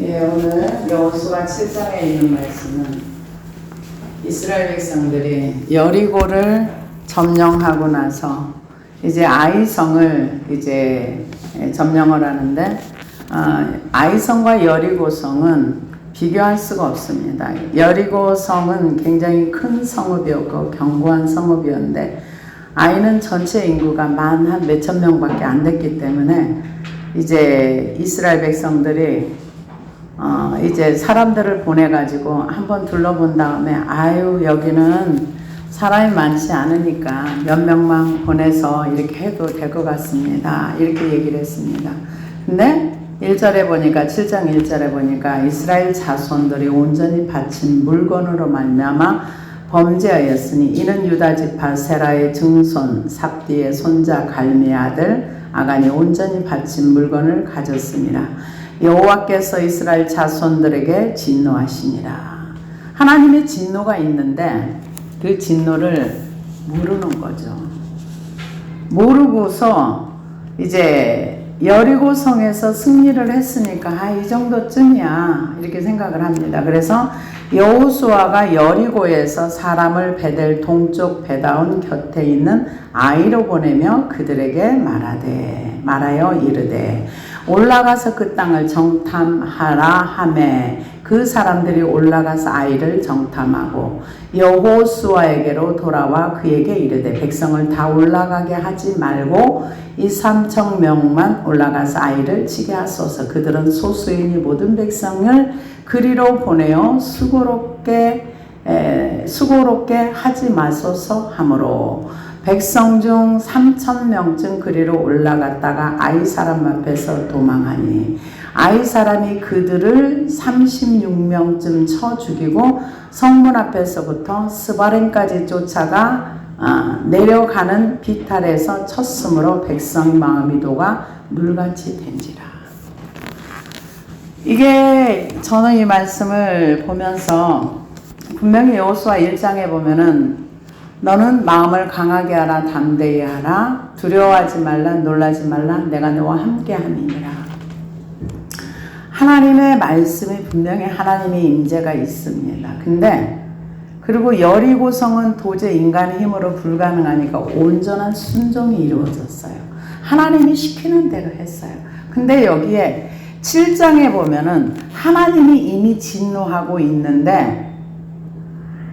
예, 오늘 여호수아 7장에 있는 말씀은 이스라엘 백성들이 여리고를 점령하고 나서 이제 아이성을 이제 점령을 하는데 아이성과 여리고성은 비교할 수가 없습니다. 여리고성은 굉장히 큰 성읍이었고 견고한 성읍이었는데 아이는 전체 인구가 한 몇천 명밖에 안 됐기 때문에 이제 이스라엘 백성들이 이제 사람들을 보내가지고 한번 둘러본 다음에 아유 여기는 사람이 많지 않으니까 몇 명만 보내서 이렇게 해도 될 것 같습니다. 이렇게 얘기를 했습니다. 근데 1절에 보니까 7장 1절에 보니까 이스라엘 자손들이 온전히 바친 물건으로 말미암아 범죄하였으니 이는 유다 지파 세라의 증손 삽디의 손자 갈미의 아들 아간이 온전히 바친 물건을 가졌습니다. 여호와께서 이스라엘 자손들에게 진노하시니라. 하나님의 진노가 있는데 그 진노를 모르는 거죠. 모르고서 이제 여리고성에서 승리를 했으니까 이 정도쯤이야 이렇게 생각을 합니다. 그래서 여호수아가 여리고에서 사람을 베델 동쪽 베다온 곁에 있는 아이로 보내며 그들에게 말하여 이르되 올라가서 그 땅을 정탐하라 하매 그 사람들이 올라가서 아이를 정탐하고 여호수아에게로 돌아와 그에게 이르되 백성을 다 올라가게 하지 말고 2,3,000명만 올라가서 아이를 치게 하소서. 그들은 소수이니 모든 백성을 그리로 보내어 수고롭게 하지 마소서 하므로 백성 중 3,000명쯤 그리로 올라갔다가 아이 사람 앞에서 도망하니 아이 사람이 그들을 36명쯤 쳐 죽이고 성문 앞에서부터 스바렘까지 쫓아가 내려가는 비탈에서 쳤으므로 백성의 마음이 녹아 물같이 된지라. 이게 저는 이 말씀을 보면서 분명히 여호수아 1장에 보면은 너는 마음을 강하게 하라 담대히 하라 두려워하지 말라 놀라지 말라 내가 너와 함께 함이니라. 하나님의 말씀이 분명히 하나님의 임재가 있습니다. 근데 그리고 여리고성은 도저히 인간의 힘으로 불가능하니까 온전한 순종이 이루어졌어요. 하나님이 시키는 대로 했어요. 근데 여기에 7장에 보면은 하나님이 이미 진노하고 있는데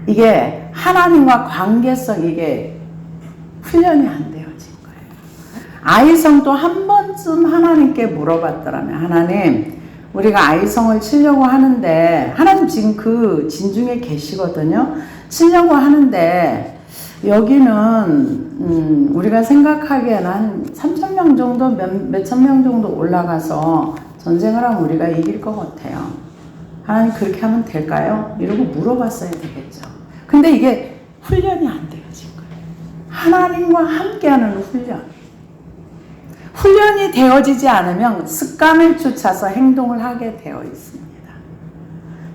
이게 하나님과 관계성 이게 훈련이 안 되어진 거예요. 아이성도 한 번쯤 하나님께 물어봤더라면 하나님 우리가 아이성을 치려고 하는데 하나님 지금 그 진중에 계시거든요. 치려고 하는데 여기는 우리가 생각하기에는 한 3,000명 정도 몇천 명 정도 올라가서 전쟁을 하면 우리가 이길 것 같아요. 하나님 그렇게 하면 될까요? 이러고 물어봤어야 되겠죠. 근데 이게 훈련이 안 되어진 거예요. 하나님과 함께하는 훈련이 되어지지 않으면 습관을 쫓아서 행동을 하게 되어 있습니다.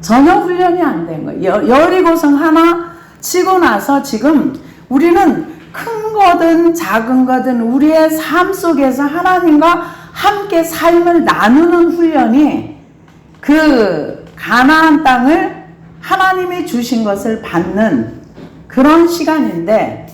전혀 훈련이 안 된 거예요. 여리고성 하나 치고 나서 지금 우리는 큰 거든 작은 거든 우리의 삶 속에서 하나님과 함께 삶을 나누는 훈련이 그 가나안 땅을 하나님이 주신 것을 받는 그런 시간인데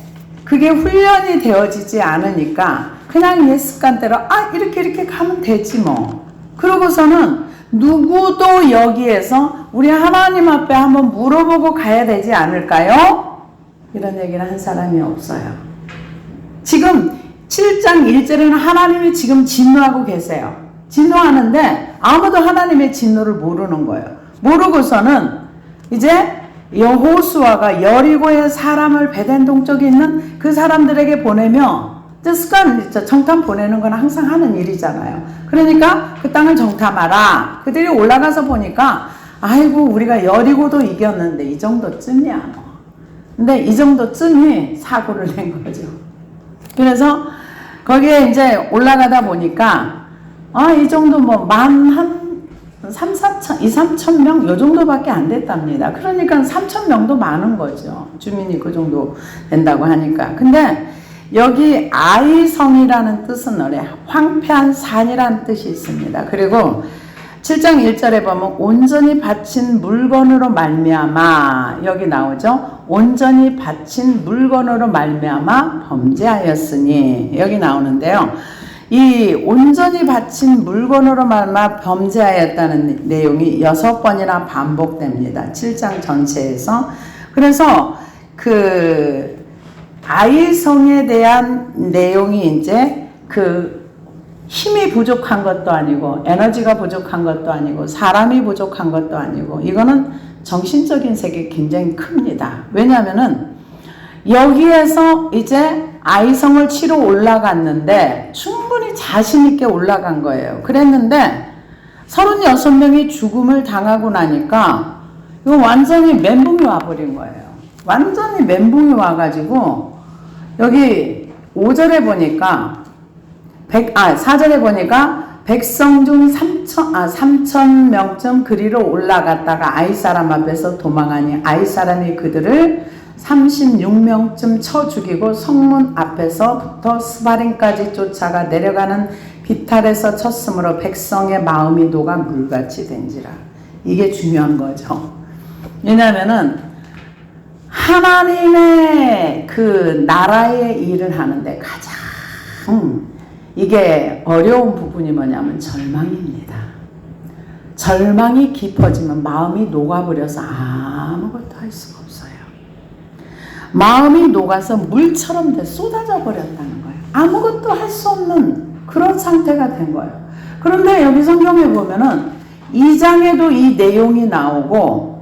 그게 훈련이 되어지지 않으니까 그냥 옛 습관대로 이렇게 가면 되지 뭐. 그러고서는 누구도 여기에서 우리 하나님 앞에 한번 물어보고 가야 되지 않을까요? 이런 얘기를 한 사람이 없어요. 지금 7장 1절에는 하나님이 지금 진노하고 계세요. 진노하는데 아무도 하나님의 진노를 모르는 거예요. 모르고서는 이제 여호수아가 여리고의 사람을 베델 동쪽에 있는 그 사람들에게 보내며 습관 정탐 보내는 건 항상 하는 일이잖아요. 그러니까 그 땅을 정탐하라. 그들이 올라가서 보니까 아이고 우리가 여리고도 이겼는데 이 정도쯤이야 뭐. 근데 이 정도쯤이 사고를 낸 거죠. 그래서 거기에 이제 올라가다 보니까 이 정도 뭐 한 2,3,000 명 요 정도밖에 안 됐답니다. 그러니까 3,000명도 많은 거죠. 주민이 그 정도 된다고 하니까. 근데 여기 아이성이라는 뜻은 황폐한 산이라는 뜻이 있습니다. 그리고 7장 1절에 보면 온전히 바친 물건으로 말미암아, 여기 나오죠. 온전히 바친 물건으로 말미암아 범죄하였으니, 여기 나오는데요. 이 온전히 바친 물건으로 말미암아 범죄하였다는 내용이 6번이나 반복됩니다. 7장 전체에서. 그래서 그 아이성에 대한 내용이 이제 그 힘이 부족한 것도 아니고 에너지가 부족한 것도 아니고 사람이 부족한 것도 아니고, 이거는 정신적인 세계 굉장히 큽니다. 왜냐하면은 여기에서 이제 아이성을 치러 올라갔는데 충분히 자신 있게 올라간 거예요. 그랬는데 36명이 죽음을 당하고 나니까 이거 완전히 멘붕이 와버린 거예요. 완전히 멘붕이 와가지고 여기 5절에 보니까 4절에 보니까 백성 중 3,000명쯤 그리로 올라갔다가 아이 사람 앞에서 도망하니 아이 사람이 그들을 36명쯤 쳐 죽이고 성문 앞에서부터 스바림까지 쫓아가 내려가는 비탈에서 쳤으므로 백성의 마음이 녹아 물같이 된지라. 이게 중요한 거죠. 왜냐하면은 하나님의 그 나라의 일을 하는데 가장 이게 어려운 부분이 뭐냐면 절망입니다. 절망이 깊어지면 마음이 녹아버려서 아무것도 할 수가 없어요. 마음이 녹아서 물처럼 쏟아져 버렸다는 거예요. 아무것도 할 수 없는 그런 상태가 된 거예요. 그런데 여기 성경에 보면은 2장에도 이 내용이 나오고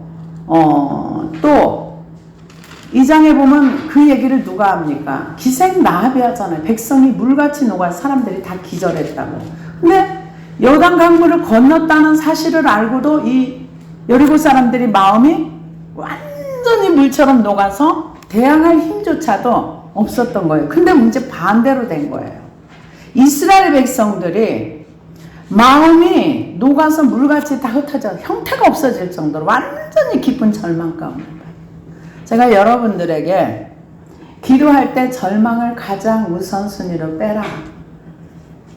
또 2장에 보면 그 얘기를 누가 합니까? 기생나합이 하잖아요. 백성이 물같이 녹아 사람들이 다 기절했다고. 근데 요단 강물을 건넜다는 사실을 알고도 이 여리고 사람들이 마음이 완전히 물처럼 녹아서 대항할 힘조차도 없었던 거예요. 근데 문제 반대로 된 거예요. 이스라엘 백성들이 마음이 녹아서 물같이 다 흩어져 형태가 없어질 정도로 완전히 깊은 절망 가운데. 제가 여러분들에게 기도할 때 절망을 가장 우선순위로 빼라.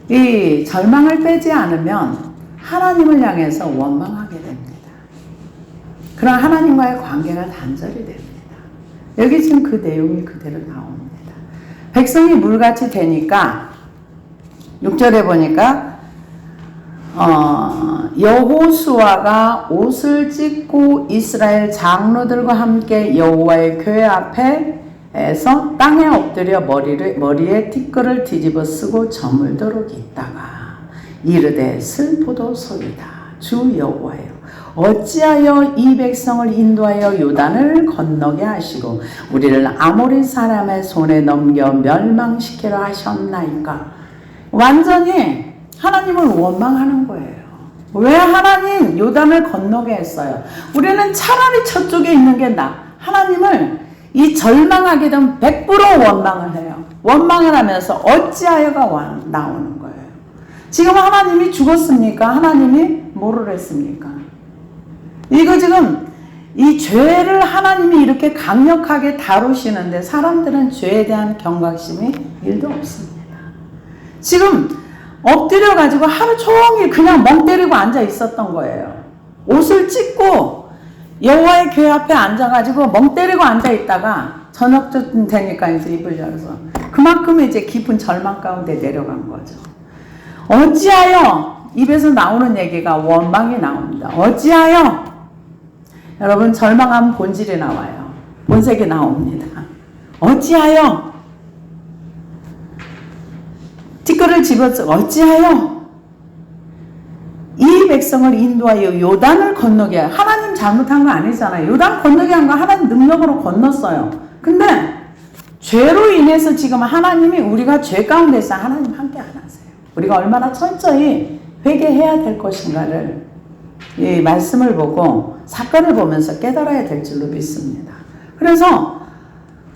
이 절망을 빼지 않으면 하나님을 향해서 원망하게 됩니다. 그럼 하나님과의 관계가 단절이 됩니다. 여기 지금 그 내용이 그대로 나옵니다. 백성이 물같이 되니까 6절에 보니까 여호수아가 옷을 찢고 이스라엘 장로들과 함께 여호와의 교회 앞에서 땅에 엎드려 머리에 티끌을 뒤집어 쓰고 저물도록 있다가 이르되 슬프도소이다. 주 여호와여, 어찌하여 이 백성을 인도하여 요단을 건너게 하시고 우리를 아모리 사람의 손에 넘겨 멸망시키려 하셨나이까. 완전히 하나님을 원망하는 거예요. 왜 하나님 요단을 건너게 했어요? 우리는 차라리 저쪽에 있는 게 나아. 하나님을 이 절망하게 되면 100% 원망을 해요. 원망을 하면서 어찌하여가 나오는 거예요. 지금 하나님이 죽었습니까? 하나님이 뭐를 했습니까? 이거 지금 이 죄를 하나님이 이렇게 강력하게 다루시는데 사람들은 죄에 대한 경각심이 1도 없습니다. 지금 엎드려 가지고 하루 종일 그냥 멍 때리고 앉아 있었던 거예요. 옷을 찢고 여호와의 교회 앞에 앉아 가지고 멍 때리고 앉아 있다가 저녁쯤 되니까 이제 입을 열어서 그만큼 이제 깊은 절망 가운데 내려간 거죠. 어찌하여, 입에서 나오는 얘기가 원망이 나옵니다. 어찌하여, 여러분 절망하면 본질이 나와요. 본색이 나옵니다. 어찌하여 티끌을 집어서 어찌하여 이 백성을 인도하여 요단을 건너게, 하나님 잘못한 거 아니잖아요. 요단 건너게 한 거 하나님 능력으로 건넜어요. 근데 죄로 인해서 지금 하나님이 우리가 죄 가운데 있어 하나님 함께 안 하세요. 우리가 얼마나 철저히 회개해야 될 것인가를 이 말씀을 보고 사건을 보면서 깨달아야 될 줄로 믿습니다. 그래서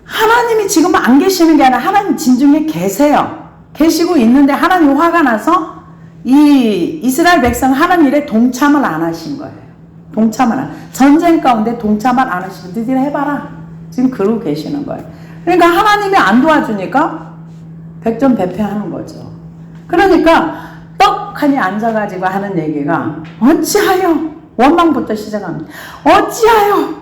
하나님이 지금 안 계시는 게 아니라 하나님 진중에 계세요. 계시고 있는데 하나님 화가 나서 이 이스라엘 백성 하는 일에 동참을 안 하신 거예요. 동참을 안, 전쟁 가운데 동참을 안 하시고 너희들 해봐라. 지금 그러고 계시는 거예요. 그러니까 하나님이 안 도와주니까 백전백패하는 거죠. 그러니까 떡하니 앉아가지고 하는 얘기가 어찌하여 원망부터 시작합니다. 어찌하여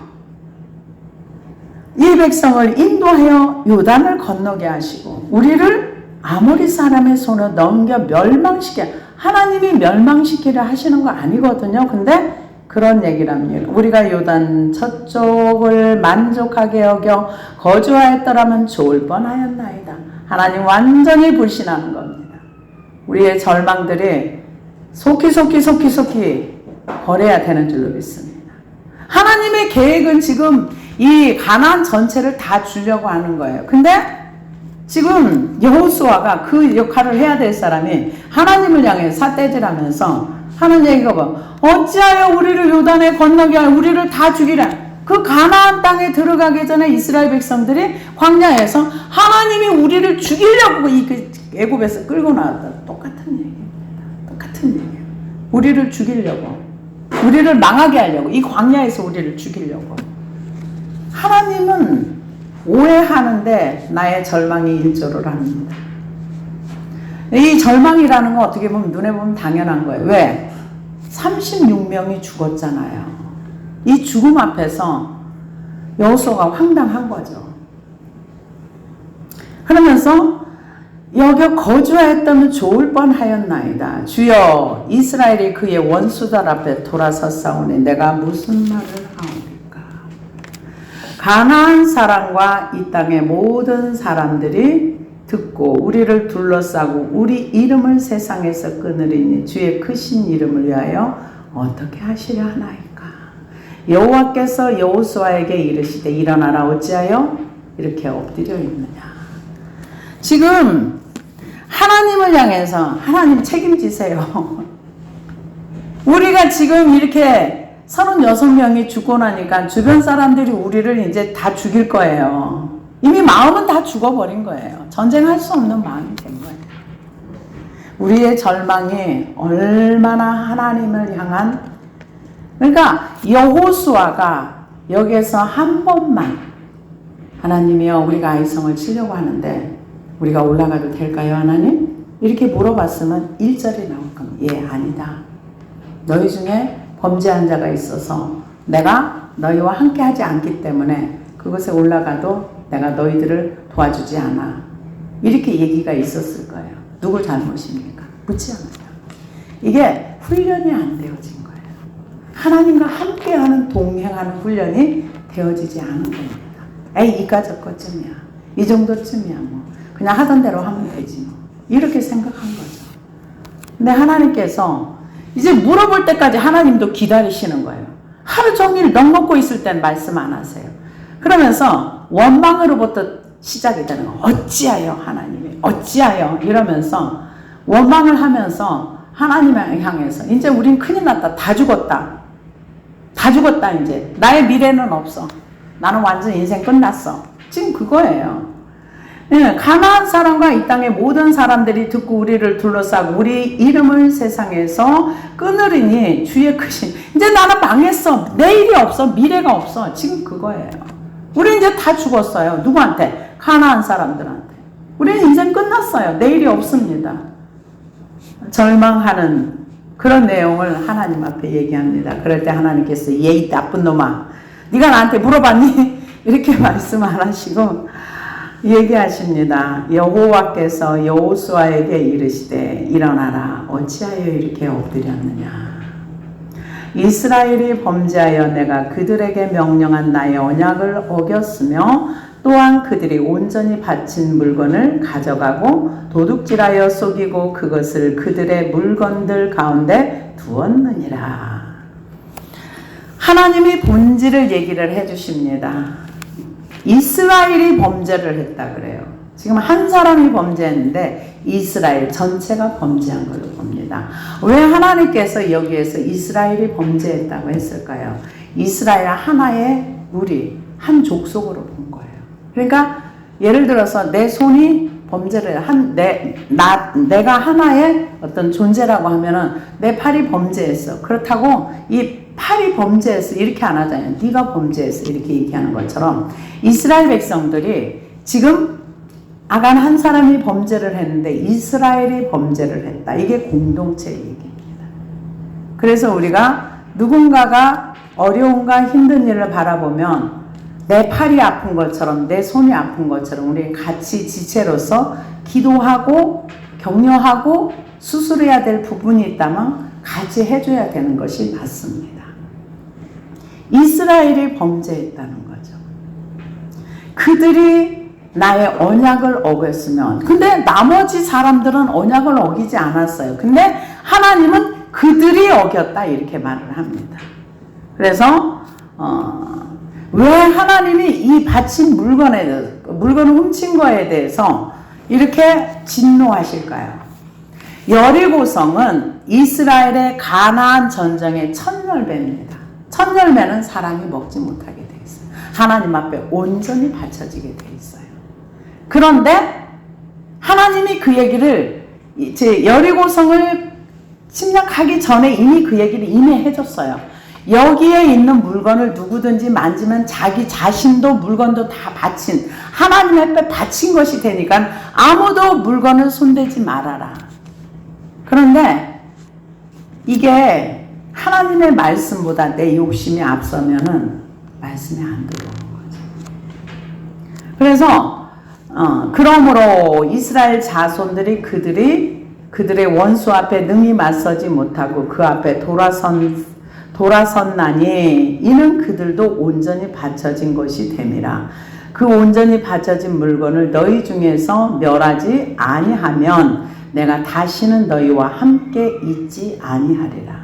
이 백성을 인도하여 요단을 건너게 하시고 우리를 아모리 사람의 손에 넘겨 멸망시켜 하나님이 멸망시키려 하시는 거 아니거든요. 근데 그런 얘기랍니다. 우리가 요단 저쪽을 만족하게 여겨 거주하였더라면 좋을 뻔하였나이다. 하나님 완전히 불신하는 겁니다. 우리의 절망들이 속히 버려야 되는 줄로 믿습니다. 하나님의 계획은 지금 이 가나안 전체를 다 주려고 하는 거예요. 근데 지금 여호수아가 그 역할을 해야 될 사람이 하나님을 향해 삿대질하면서 하는 얘기가 뭐 어찌하여 우리를 요단에 건너게 하여 우리를 다 죽이라. 그 가나안 땅에 들어가기 전에 이스라엘 백성들이 광야에서 하나님이 우리를 죽이려고 이 애굽에서 끌고 나왔다. 똑같은 얘기입니다. 똑같은 얘기예요. 우리를 죽이려고, 우리를 망하게 하려고, 이 광야에서 우리를 죽이려고. 하나님은 오해하는데 나의 절망이 일조를 합니다. 이 절망이라는 건 어떻게 보면 눈에 보면 당연한 거예요. 왜? 36명이 죽었잖아요. 이 죽음 앞에서 여호수아가 황당한 거죠. 그러면서 여겨 거주하였다면 좋을 뻔하였나이다. 주여 이스라엘이 그의 원수들 앞에 돌아섰사오니 내가 무슨 말을 하오리까. 가나안 사람과 이 땅의 모든 사람들이 듣고 우리를 둘러싸고 우리 이름을 세상에서 끊으리니 주의 크신 이름을 위하여 어떻게 하시려 하나이까. 여호와께서 여호수아에게 이르시되 일어나라 어찌하여 이렇게 엎드려 있느냐. 지금 하나님을 향해서 하나님 책임지세요. 우리가 지금 이렇게 36명이 죽고 나니까 주변 사람들이 우리를 이제 다 죽일 거예요. 이미 마음은 다 죽어버린 거예요. 전쟁할 수 없는 마음이 된 거예요. 우리의 절망이 얼마나 하나님을 향한, 그러니까 여호수아가 여기에서 한 번만 하나님이여 우리가 아이성을 치려고 하는데 우리가 올라가도 될까요 하나님? 이렇게 물어봤으면 1절이 나올 겁니다. 예, 아니다. 너희 중에 범죄한 자가 있어서 내가 너희와 함께 하지 않기 때문에 그곳에 올라가도 내가 너희들을 도와주지 않아. 이렇게 얘기가 있었을 거예요. 누굴 잘못입니까? 묻지 않아요. 이게 훈련이 안 되어진 거예요. 하나님과 함께하는 동행하는 훈련이 되어지지 않은 겁니다. 에이 이까짓 것쯤이야. 이 정도쯤이야 뭐. 그냥 하던 대로 하면 되지 뭐. 이렇게 생각한 거죠. 근데 하나님께서 이제 물어볼 때까지 하나님도 기다리시는 거예요. 하루 종일 넋먹고 있을 땐 말씀 안 하세요. 그러면서 원망으로부터 시작이 되는 거예요. 어찌하여 하나님이 어찌하여 이러면서 원망을 하면서 하나님을 향해서 이제 우린 큰일 났다. 다 죽었다. 다 죽었다 이제. 나의 미래는 없어. 나는 완전 인생 끝났어. 지금 그거예요. 예, 가나안 사람과 이 땅의 모든 사람들이 듣고 우리를 둘러싸고 우리 이름을 세상에서 끊으리니 주의 크신. 이제 나는 망했어. 내일이 없어. 미래가 없어. 지금 그거예요. 우리 이제 다 죽었어요. 누구한테? 가나안 사람들한테. 우리는 인생 끝났어요. 내일이 없습니다. 절망하는 그런 내용을 하나님 앞에 얘기합니다. 그럴 때 하나님께서 예이 나쁜 놈아 네가 나한테 물어봤니? 이렇게 말씀 안 하시고 얘기하십니다. 여호와께서 여호수아에게 이르시되 일어나라 어찌하여 이렇게 엎드렸느냐. 이스라엘이 범죄하여 내가 그들에게 명령한 나의 언약을 어겼으며 또한 그들이 온전히 바친 물건을 가져가고 도둑질하여 속이고 그것을 그들의 물건들 가운데 두었느니라. 하나님이 본질을 얘기를 해주십니다. 이스라엘이 범죄를 했다 그래요. 지금 한 사람이 범죄했는데 이스라엘 전체가 범죄한 걸로 봅니다. 왜 하나님께서 여기에서 이스라엘이 범죄했다고 했을까요? 이스라엘 하나의 무리, 한 족속으로 본 거예요. 그러니까 예를 들어서 내 손이 범죄를 내가 하나의 어떤 존재라고 하면은 내 팔이 범죄했어. 그렇다고 이 팔이 범죄했어 이렇게 안 하잖아요. 네가 범죄했어 이렇게 얘기하는 것처럼 이스라엘 백성들이 지금 아간 한 사람이 범죄를 했는데 이스라엘이 범죄를 했다. 이게 공동체 얘기입니다. 그래서 우리가 누군가가 어려움과 힘든 일을 바라보면 내 팔이 아픈 것처럼 내 손이 아픈 것처럼 우리 같이 지체로서 기도하고 격려하고 수술해야 될 부분이 있다면 같이 해줘야 되는 것이 맞습니다. 이스라엘이 범죄했다는 거죠. 그들이 나의 언약을 어겼으면, 근데 나머지 사람들은 언약을 어기지 않았어요. 근데 하나님은 그들이 어겼다 이렇게 말을 합니다. 그래서 왜 하나님이 이 바친 물건을 훔친 거에 대해서 이렇게 진노하실까요? 여리고성은 이스라엘의 가나안 전쟁의 첫 열매입니다. 첫 열매는 사람이 먹지 못하게 돼 있어요. 하나님 앞에 온전히 바쳐지게 돼 있어요. 그런데 하나님이 그 얘기를 이제 여리고성을 침략하기 전에 이미 그 얘기를 이미 해줬어요. 여기에 있는 물건을 누구든지 만지면 자기 자신도 물건도 다 바친 하나님 앞에 바친 것이 되니까 아무도 물건을 손대지 말아라. 그런데 이게 하나님의 말씀보다 내 욕심이 앞서면은 말씀이 안 들어오는 거죠. 그래서 그러므로 이스라엘 자손들이 그들의 원수 앞에 능히 맞서지 못하고 그 앞에 돌아섰나니 이는 그들도 온전히 바쳐진 것이 됨이라. 그 온전히 바쳐진 물건을 너희 중에서 멸하지 아니하면 내가 다시는 너희와 함께 있지 아니하리라.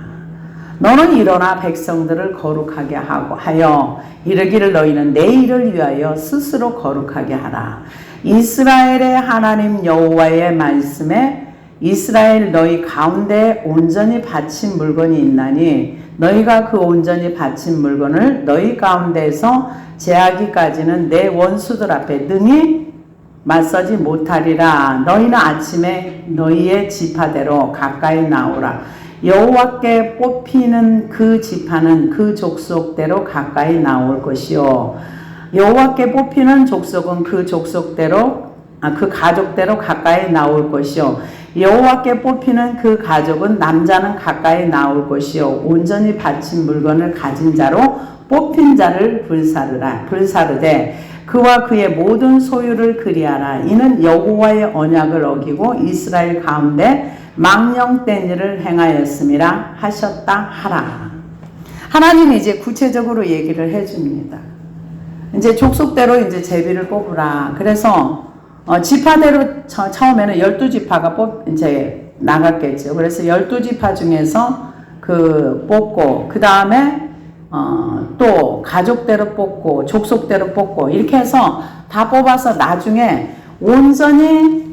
너는 일어나 백성들을 거룩하게 하여 이르기를 너희는 내 일을 위하여 스스로 거룩하게 하라. 이스라엘의 하나님 여호와의 말씀에 이스라엘 너희 가운데 온전히 바친 물건이 있나니 너희가 그 온전히 바친 물건을 너희 가운데에서 제하기까지는 내 원수들 앞에 능히 맞서지 못하리라. 너희는 아침에 너희의 지파대로 가까이 나오라. 여호와께 뽑히는 그 지파는 그 족속대로 가까이 나올 것이요 여호와께 뽑히는 족속은 그 족속대로 그 가족대로 가까이 나올 것이요 여호와께 뽑히는 그 가족은 남자는 가까이 나올 것이요 온전히 바친 물건을 가진 자로 뽑힌 자를 불사르되 그와 그의 모든 소유를 그리하라. 이는 여호와의 언약을 어기고 이스라엘 가운데 망령된 일을 행하였음이라 하셨다 하라. 하나님이 이제 구체적으로 얘기를 해줍니다. 이제 족속대로 이제 제비를 뽑으라. 그래서 지파대로 처음에는 12지파가 이제 나갔겠죠. 그래서 12지파 중에서 뽑고 그 다음에 또 가족대로 뽑고 족속대로 뽑고 이렇게 해서 다 뽑아서 나중에 온전히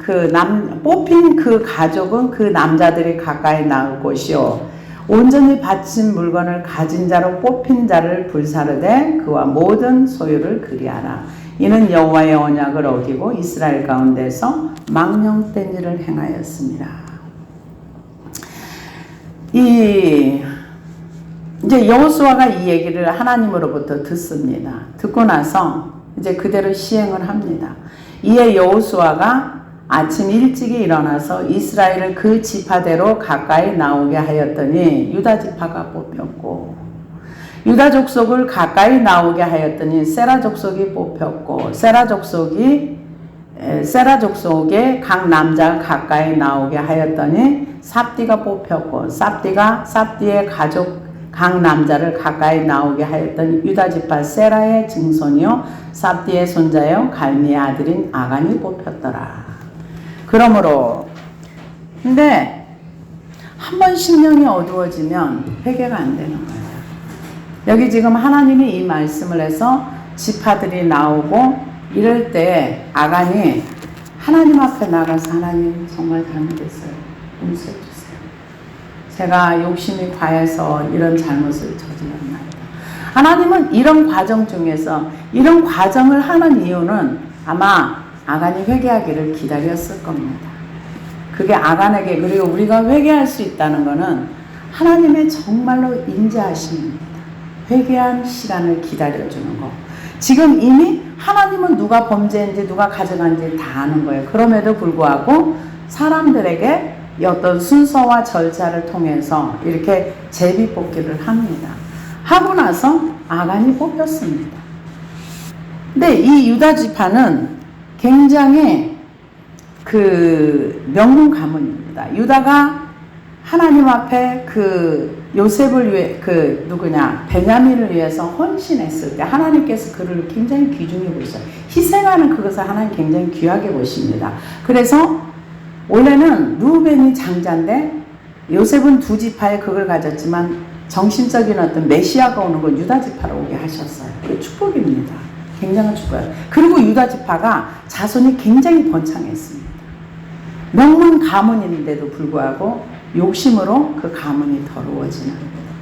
뽑힌 그 가족은 그 남자들이 가까이 나올 것이요 온전히 바친 물건을 가진 자로 뽑힌 자를 불사르되 그와 모든 소유를 그리하라. 이는 여호와의 언약을 어기고 이스라엘 가운데서 망령된 일을 행하였습니다. 이제 여호수아가 이 얘기를 하나님으로부터 듣습니다. 듣고 나서 이제 그대로 시행을 합니다. 이에 여호수아가 아침 일찍이 일어나서 이스라엘을 그 지파대로 가까이 나오게 하였더니 유다 지파가 뽑혔고 유다 족속을 가까이 나오게 하였더니 세라 족속이 뽑혔고 세라 족속에 각 남자가 가까이 나오게 하였더니 삽디가 뽑혔고 삽디의 가족 각 남자를 가까이 나오게 하였더니 유다 지파 세라의 증손이요 삽디의 손자요 갈미의 아들인 아간이 뽑혔더라. 그러므로 근데 한번 심령이 어두워지면 회개가 안 되는 거예요. 여기 지금 하나님이 이 말씀을 해서 지파들이 나오고 이럴 때 아간이 하나님 앞에 나가서 하나님 정말 잘못했어요. 용서해 주세요. 제가 욕심이 과해서 이런 잘못을 저질렀나이다. 하나님은 이런 과정 중에서 이런 과정을 하는 이유는 아마 아간이 회개하기를 기다렸을 겁니다. 그게 아간에게 그리고 우리가 회개할 수 있다는 것은 하나님의 정말로 인자하심입니다. 회개한 시간을 기다려주는 거. 지금 이미 하나님은 누가 범죄인지 누가 가져간지 다 아는 거예요. 그럼에도 불구하고 사람들에게 어떤 순서와 절차를 통해서 이렇게 제비 뽑기를 합니다. 하고 나서 아간이 뽑혔습니다. 근데 이 유다 지파는 굉장히 명문 가문입니다. 유다가 하나님 앞에 요셉을 위해 베냐민을 위해서 헌신했을 때 하나님께서 그를 굉장히 귀중히 보셔요. 희생하는 그것을 하나님 굉장히 귀하게 보십니다. 그래서 원래는 루벤이 장자인데 요셉은 두 지파에 그걸 가졌지만 정신적인 어떤 메시아가 오는 걸 유다 지파로 오게 하셨어요. 그게 축복입니다. 굉장한 축복이에요. 그리고 유다 지파가 자손이 굉장히 번창했습니다. 명문 가문인데도 불구하고 욕심으로 그 가문이 더러워지는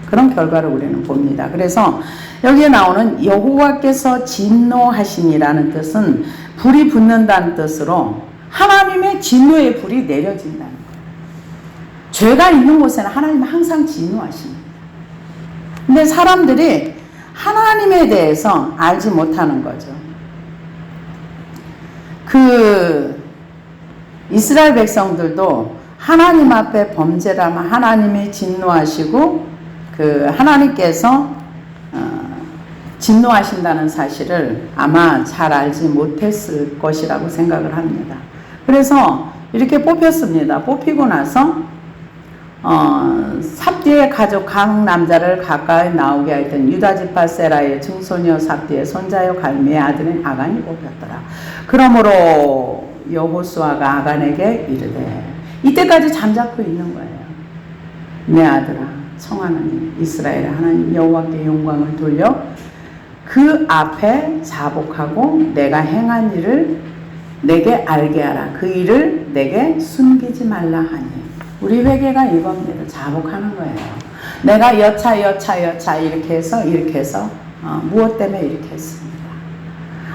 그런 결과를 우리는 봅니다. 그래서 여기에 나오는 여호와께서 진노하시니라는 뜻은 불이 붙는다는 뜻으로 하나님의 진노의 불이 내려진다는 거예요. 죄가 있는 곳에는 하나님은 항상 진노하십니다. 근데 사람들이 하나님에 대해서 알지 못하는 거죠. 이스라엘 백성들도 하나님 앞에 범죄라면 하나님이 진노하시고 하나님께서 진노하신다는 사실을 아마 잘 알지 못했을 것이라고 생각을 합니다. 그래서 이렇게 뽑혔습니다. 뽑히고 나서 삽디의 가족 각 남자를 가까이 나오게 하였던 유다지파 세라의 증손녀 삽디의 손자여 갈미의 아들인 아간이 뽑혔더라. 그러므로 여호수아가 아간에게 이르되, 이때까지 잠자코 있는 거예요. 내 아들아, 청하는 이스라엘의 하나님 여호와께 영광을 돌려 그 앞에 자복하고 내가 행한 일을 내게 알게 하라. 그 일을 내게 숨기지 말라 하니. 우리 회개가 이겁니다. 자복하는 거예요. 내가 여차 이렇게 해서 무엇 때문에 이렇게 했습니다.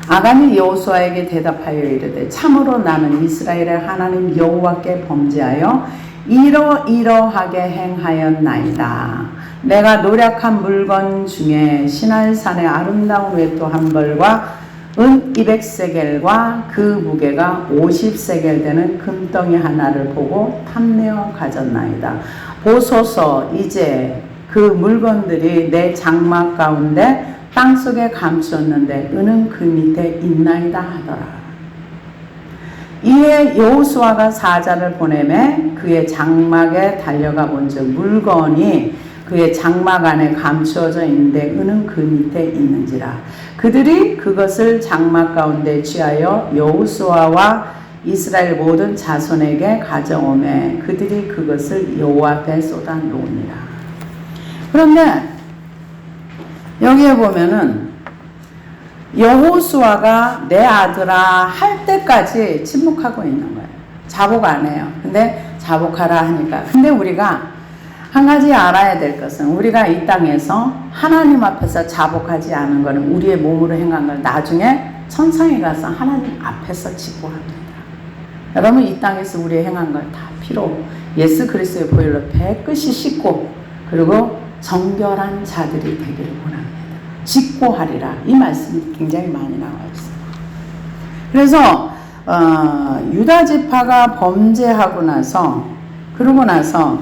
아간이 여호수아에게 대답하여 이르되, 참으로 나는 이스라엘의 하나님 여호와께 범죄하여 이러이러하게 행하였나이다. 내가 노력한 물건 중에 시날산의 아름다운 외투 한 벌과 은 200세겔과 그 무게가 50세겔 되는 금덩이 하나를 보고 탐내어 가졌나이다. 보소서, 이제 그 물건들이 내 장막 가운데 땅속에 감추었는데 은은 그 밑에 있나이다 하더라. 이에 여호수아가 사자를 보내매 그의 장막에 달려가 본즉 물건이 그의 장막 안에 감추어져 있는데 은은 그 밑에 있는지라. 그들이 그것을 장막 가운데 취하여 여호수아와 이스라엘 모든 자손에게 가져오매 그들이 그것을 여호와 앞에 쏟아 놓으니라. 그런데 여기에 보면은 여호수아가 내 아들아 할 때까지 침묵하고 있는 거예요. 자복 안 해요. 근데 자복하라 하니까. 근데 우리가 한 가지 알아야 될 것은 우리가 이 땅에서 하나님 앞에서 자복하지 않은 것은 우리의 몸으로 행한 걸 나중에 천상에 가서 하나님 앞에서 직보합니다. 여러분, 이 땅에서 우리 행한 걸 다 피로 예수 그리스도의 보혈로 깨끗이 씻고 그리고 정결한 자들이 되기를 원합니다. 직보하리라. 이 말씀이 굉장히 많이 나와 있습니다. 그래서 유다 지파가 범죄하고 나서 그러고 나서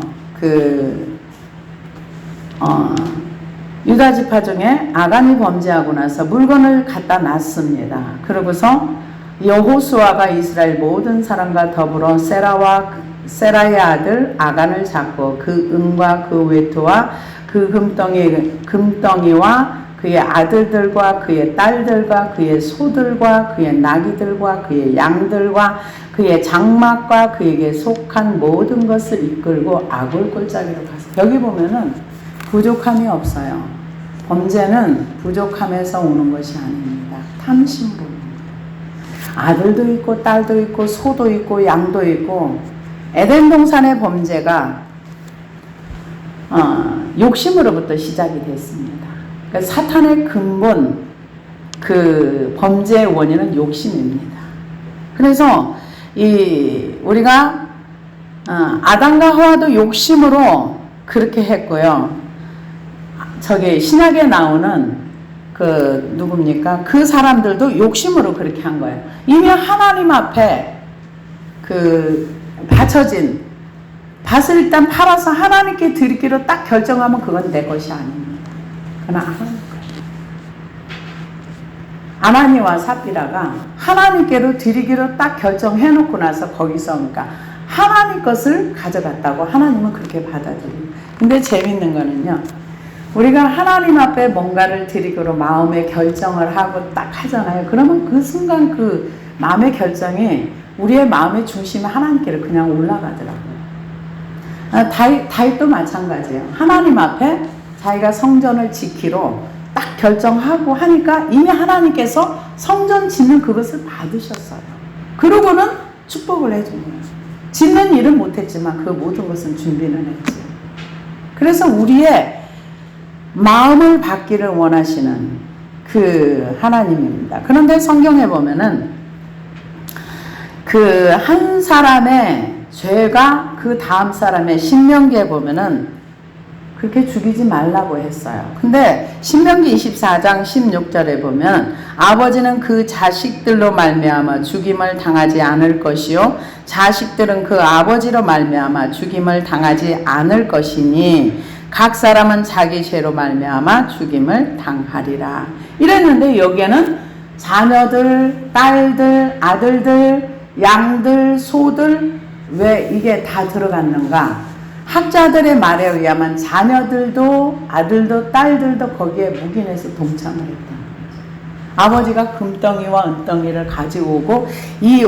유다 지파 중에 아간이 범죄하고 나서 물건을 갖다 놨습니다. 그러고서 여호수아가 이스라엘 모든 사람과 더불어 세라의 아들 아간을 잡고 그 은과 그 외투와 그 금덩이와 그의 아들들과 그의 딸들과 그의 소들과 그의 나귀들과 그의 양들과 그의 장막과 그에게 속한 모든 것을 이끌고 아굴 골짜기로 갔어요. 여기 보면은 부족함이 없어요. 범죄는 부족함에서 오는 것이 아닙니다. 탐심으로 오는 거예요. 아들도 있고 딸도 있고 소도 있고 양도 있고. 에덴 동산의 범죄가 욕심으로부터 시작이 됐습니다. 그러니까 사탄의 근본 범죄의 원인은 욕심입니다. 그래서 우리가 아담과 하와도 욕심으로 그렇게 했고요. 저기 신약에 나오는 누굽니까? 그 사람들도 욕심으로 그렇게 한 거예요. 이미 하나님 앞에 바쳐진 밭을 일단 팔아서 하나님께 드리기로 딱 결정하면 그건 내 것이 아닙니다. 그건 하나님 거예요. 아나니와 삽비라가 하나님께로 드리기로 딱 결정해놓고 나서 거기서 그러니까 하나님 것을 가져갔다고 하나님은 그렇게 받아들여요. 근데 재밌는 거는요. 우리가 하나님 앞에 뭔가를 드리기로 마음의 결정을 하고 딱 하잖아요. 그러면 그 순간 그 마음의 결정이 우리의 마음의 중심이 하나님께로 그냥 올라가더라고요. 다윗도 마찬가지예요. 하나님 앞에 자기가 성전을 지키로 딱 결정하고 하니까 이미 하나님께서 성전 짓는 그것을 받으셨어요. 그러고는 축복을 해준 거예요. 짓는 일은 못했지만 그 모든 것은 준비는 했지. 그래서 우리의 마음을 받기를 원하시는 그 하나님입니다. 그런데 성경에 보면은 그 한 사람의 죄가 그 다음 사람의 신명기에 보면은 그렇게 죽이지 말라고 했어요. 근데 신명기 24장 16절에 보면 아버지는 그 자식들로 말미암아 죽임을 당하지 않을 것이요 자식들은 그 아버지로 말미암아 죽임을 당하지 않을 것이니 각 사람은 자기 죄로 말미암아 죽임을 당하리라. 이랬는데 여기에는 자녀들, 딸들, 아들들, 양들, 소들 왜 이게 다 들어갔는가? 학자들의 말에 의하면 자녀들도 아들도 딸들도 거기에 묵인해서 동참을 했다는 거죠. 아버지가 금덩이와 은덩이를 가지고 오고 이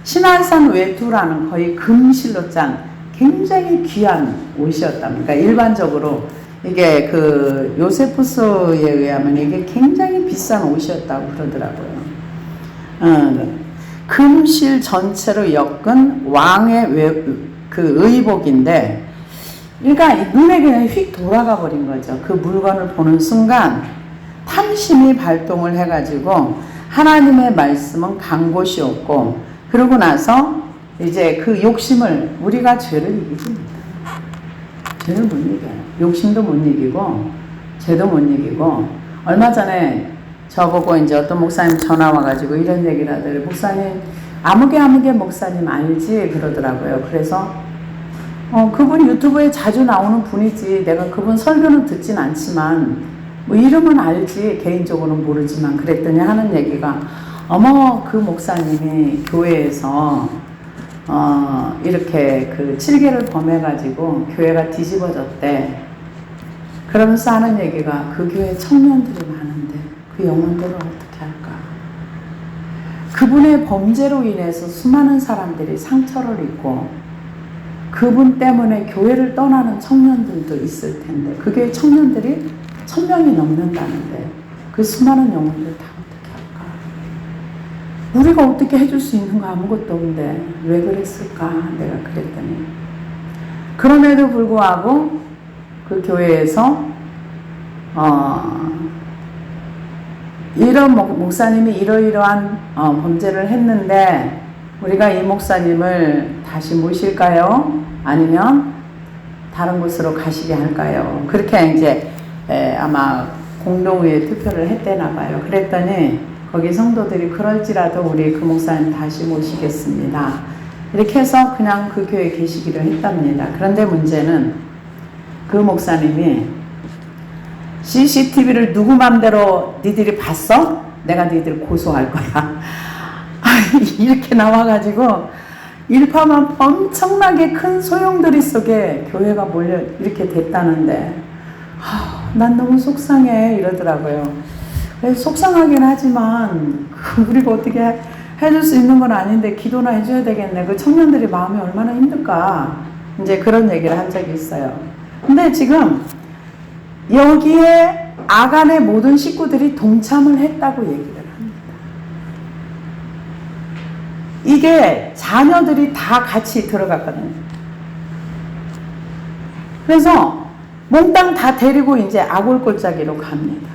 신안산 외투라는 거의 금실로 짠 굉장히 귀한 옷이었답니다. 일반적으로 이게 그 요세푸스에 의하면 이게 굉장히 비싼 옷이었다고 그러더라고요. 금실 전체로 엮은 왕의 그 의복인데, 그러니까 눈에 그냥 휙 돌아가 버린 거죠. 그 물건을 보는 순간 탐심이 발동을 해가지고 하나님의 말씀은 간 곳이 없고, 그러고 나서 이제 그 욕심을 우리가 죄를 이깁니다. 죄를 못 이겨요. 욕심도 못 이기고 죄도 못 이기고. 얼마 전에 저보고 이제 어떤 목사님 전화 와가지고 이런 얘기를 하더라고요. 목사님 아무개 목사님 알지? 그러더라고요. 그래서 그분 유튜브에 자주 나오는 분이지 내가 그분 설교는 듣진 않지만 뭐 이름은 알지 개인적으로는 모르지만 그랬더니 하는 얘기가 어머 그 목사님이 교회에서 이렇게 그 칠계를 범해가지고 교회가 뒤집어졌대. 그러면서 하는 얘기가 그 교회 청년들이 많은데 그 영혼들을 어떻게 할까? 그분의 범죄로 인해서 수많은 사람들이 상처를 입고 그분 때문에 교회를 떠나는 청년들도 있을 텐데 그 교회 청년들이 1000명이 넘는다는데 그 수많은 영혼들 다 어떻게 할까? 우리가 어떻게 해줄 수 있는 거 아무것도 없는데 왜 그랬을까? 내가 그랬더니 그럼에도 불구하고 그 교회에서 이런 목사님이 이러이러한 범죄를 했는데 우리가 이 목사님을 다시 모실까요? 아니면 다른 곳으로 가시게 할까요? 그렇게 이제 아마 공동의회 투표를 했대나 봐요. 그랬더니 거기 성도들이 그럴지라도 우리 그 목사님 다시 모시겠습니다. 이렇게 해서 그냥 그 교회에 계시기로 했답니다. 그런데 문제는 그 목사님이 CCTV를 누구 맘대로 니들이 봤어? 내가 니들 고소할 거야. 이렇게 나와가지고 일파만 엄청나게 큰 소용돌이 속에 교회가 몰려 이렇게 됐다는데 난 너무 속상해 이러더라고요. 속상하긴 하지만 우리가 어떻게 해줄 수 있는 건 아닌데 기도나 해줘야 되겠네. 그 청년들이 마음이 얼마나 힘들까. 이제 그런 얘기를 한 적이 있어요. 근데 지금 여기에 아간의 모든 식구들이 동참을 했다고 얘기를 합니다. 이게 자녀들이 다 같이 들어갔거든요. 그래서 몽땅 다 데리고 이제 아골골짜기로 갑니다.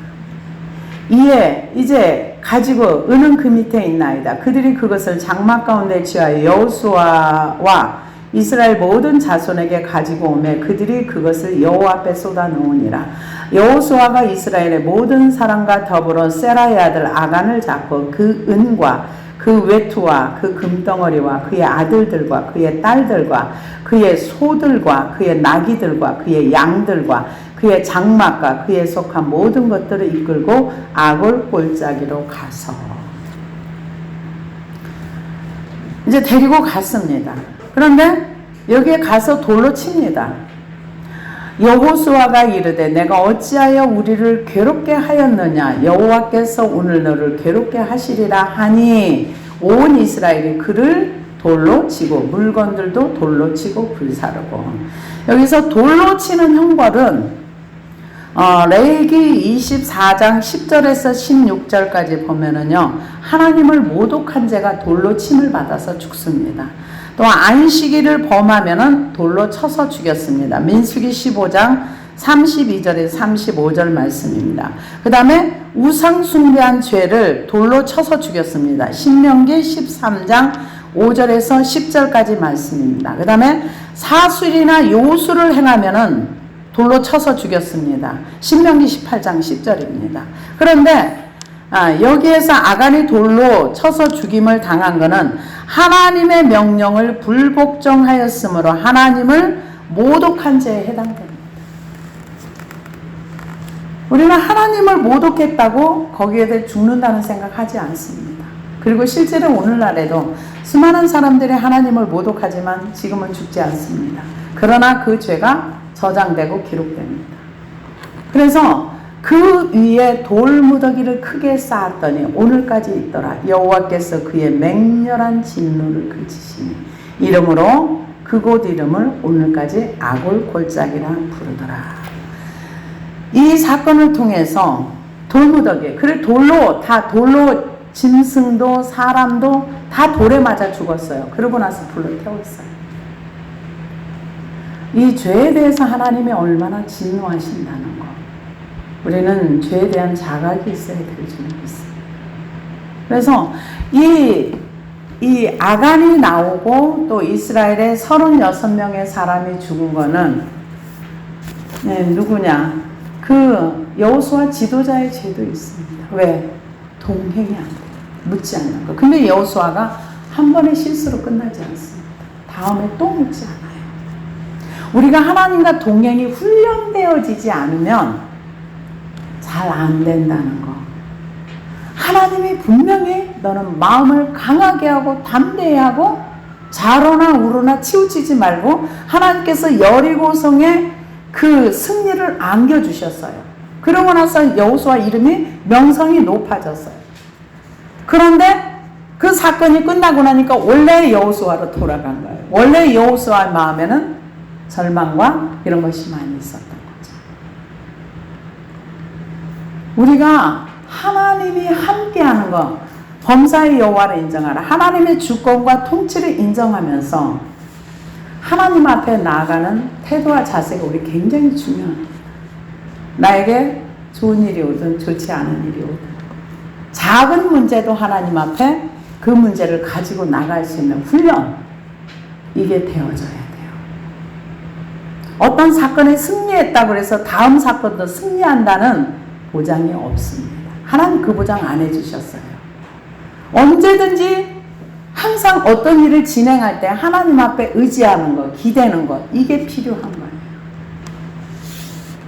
이제 가지고 은은 그 밑에 있나이다. 그들이 그것을 장막 가운데 지하여 여호수아와 이스라엘 모든 자손에게 가지고 오매 그들이 그것을 여호와 앞에 쏟아 놓으니라. 여호수아가 이스라엘의 모든 사람과 더불어 세라의 아들 아간을 잡고 그 은과 그 외투와 그 금덩어리와 그의 아들들과 그의 딸들과 그의 소들과 그의 나귀들과 그의 양들과 그의 장막과 그에 속한 모든 것들을 이끌고 아골 골짜기로 가서 이제 데리고 갔습니다. 그런데 여기에 가서 돌로 칩니다. 여호수아가 이르되 내가 어찌하여 우리를 괴롭게 하였느냐 여호와께서 오늘 너를 괴롭게 하시리라 하니 온 이스라엘이 그를 돌로 치고 물건들도 돌로 치고 불사르고. 여기서 돌로 치는 형벌은 레위기 24장 10절에서 16절까지 보면은요 하나님을 모독한 자가 돌로 침을 받아서 죽습니다. 또 안식일을 범하면은 돌로 쳐서 죽였습니다. 민수기 15장 32절에서 35절 말씀입니다. 그 다음에 우상 숭배한 죄를 돌로 쳐서 죽였습니다. 신명기 13장 5절에서 10절까지 말씀입니다. 그 다음에 사술이나 요술을 행하면은 돌로 쳐서 죽였습니다. 신명기 18장 10절입니다. 그런데 여기에서 아간이 돌로 쳐서 죽임을 당한 것은 하나님의 명령을 불복종하였으므로 하나님을 모독한 죄에 해당됩니다. 우리는 하나님을 모독했다고 거기에 대해 죽는다는 생각하지 않습니다. 그리고 실제로 오늘날에도 수많은 사람들이 하나님을 모독하지만 지금은 죽지 않습니다. 그러나 그 죄가 저장되고 기록됩니다. 그래서 그 위에 돌무더기를 크게 쌓았더니 오늘까지 있더라. 여호와께서 그의 맹렬한 진노를 그치시니 이름으로 그곳 이름을 오늘까지 아골 골짜기라 부르더라. 이 사건을 통해서 돌무더기, 그래 돌로 짐승도 사람도 다 돌에 맞아 죽었어요. 그러고 나서 불로 태웠어요. 이 죄에 대해서 하나님이 얼마나 진노하신다는 것. 우리는 죄에 대한 자각이 있어야 될 줄 믿습니다. 그래서 이 아간이 나오고 또 이스라엘의 36명의 사람이 죽은 거는 누구냐? 그 여호수아 지도자의 죄도 있습니다. 왜? 동행이 안 돼요. 묻지 않는 거. 근데 여호수아가 한 번의 실수로 끝나지 않습니다. 다음에 또 묻지 않아요. 우리가 하나님과 동행이 훈련되어지지 않으면 잘 안 된다는 거. 하나님이 분명히 너는 마음을 강하게 하고 담대히 하고 좌로나 우로나 치우치지 말고 하나님께서 여리고성에 그 승리를 안겨주셨어요. 그러고 나서 여호수아 이름이 명성이 높아졌어요. 그런데 그 사건이 끝나고 나니까 원래 여호수아로 돌아간 거예요. 원래 여호수아 마음에는 절망과 이런 것이 많이 있었던 거죠. 우리가 하나님이 함께하는 것, 범사의 여호와를 인정하라. 하나님의 주권과 통치를 인정하면서 하나님 앞에 나아가는 태도와 자세가 우리 굉장히 중요합니다. 나에게 좋은 일이 오든 좋지 않은 일이 오든 작은 문제도 하나님 앞에 그 문제를 가지고 나갈 수 있는 훈련, 이게 되어져야 돼요. 어떤 사건에 승리했다고 해서 다음 사건도 승리한다는 보장이 없습니다. 하나님 그 보장 안 해주셨어요. 언제든지 항상 어떤 일을 진행할 때 하나님 앞에 의지하는 것, 기대는 것, 이게 필요한 거예요.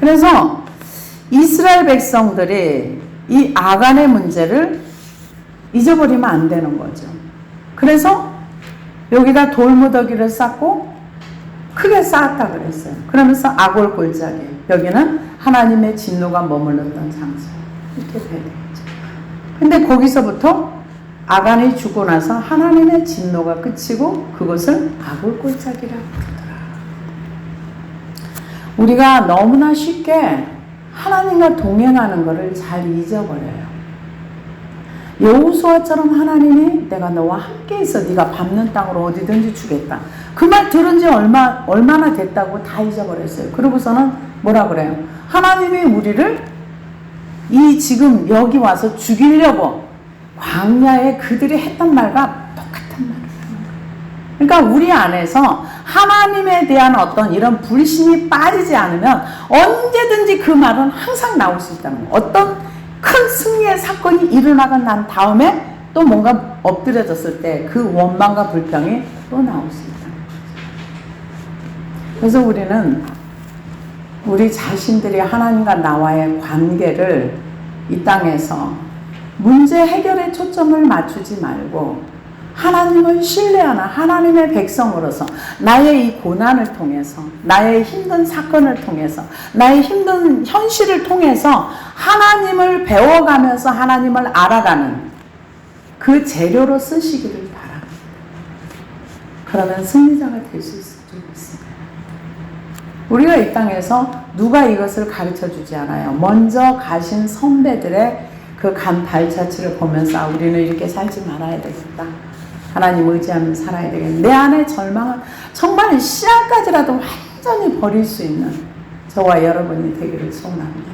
그래서 이스라엘 백성들이 이 아간의 문제를 잊어버리면 안 되는 거죠. 그래서 여기다 돌무더기를 쌓고 크게 쌓았다 그랬어요. 그러면서 아골 골짜기, 여기는 하나님의 진노가 머물렀던 장소, 이렇게 되겠죠. 근데 거기서부터 아간이 죽고 나서 하나님의 진노가 끝이고 그것을 아골 골짜기라 부르더라. 우리가 너무나 쉽게 하나님과 동행하는 것을 잘 잊어버려요. 여호수아처럼 하나님이 내가 너와 함께 있어 네가 밟는 땅으로 어디든지 주겠다. 그 말 들은 지 얼마나 됐다고 다 잊어버렸어요. 그러고서는 뭐라 그래요? 하나님이 우리를 이 지금 여기 와서 죽이려고 광야에 그들이 했던 말과 똑같은 말을 하는 거예요. 그러니까 우리 안에서 하나님에 대한 어떤 이런 불신이 빠지지 않으면 언제든지 그 말은 항상 나올 수 있다는 거예요. 어떤 큰 승리의 사건이 일어나고 난 다음에 또 뭔가 엎드려졌을 때 그 원망과 불평이 또 나올 수 있다는 거죠. 그래서 우리는 우리 자신들이 하나님과 나와의 관계를 이 땅에서 문제 해결에 초점을 맞추지 말고 하나님을 신뢰하는 하나님의 백성으로서 나의 이 고난을 통해서 나의 힘든 사건을 통해서 나의 힘든 현실을 통해서 하나님을 배워가면서 하나님을 알아가는 그 재료로 쓰시기를 바랍니다. 그러면 승리자가 될 수 있을 줄 믿습니다. 우리가 이 땅에서 누가 이것을 가르쳐 주지 않아요. 먼저 가신 선배들의 그 간 발자취를 보면서 우리는 이렇게 살지 말아야 되겠다. 하나님 의지하며 살아야 되겠다. 내 안의 절망은 정말 씨앗까지라도 완전히 버릴 수 있는 저와 여러분이 되기를 소원합니다.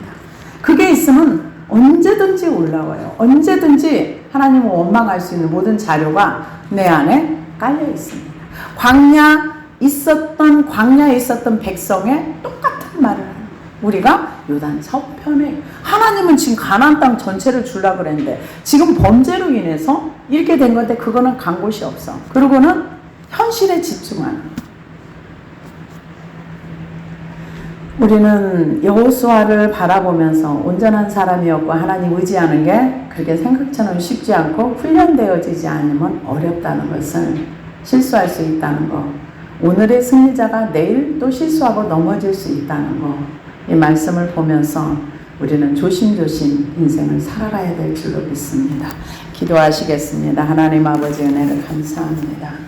그게 있으면 언제든지 올라와요. 언제든지 하나님을 원망할 수 있는 모든 자료가 내 안에 깔려 있습니다. 광야에 있었던 백성의 똑같은 말을 해요. 우리가 요단 서편에 하나님은 지금 가나안 땅 전체를 주려고 그랬는데 지금 범죄로 인해서 이렇게 된 건데 그거는 간 곳이 없어. 그리고는 현실에 집중하는. 우리는 여호수아를 바라보면서 온전한 사람이었고 하나님 의지하는 게 그렇게 생각처럼 쉽지 않고 훈련되어지지 않으면 어렵다는 것을 실수할 수 있다는 것. 오늘의 승리자가 내일 또 실수하고 넘어질 수 있다는 것. 이 말씀을 보면서 우리는 조심조심 인생을 살아가야 될 줄로 믿습니다. 기도하시겠습니다. 하나님 아버지 은혜를 감사합니다.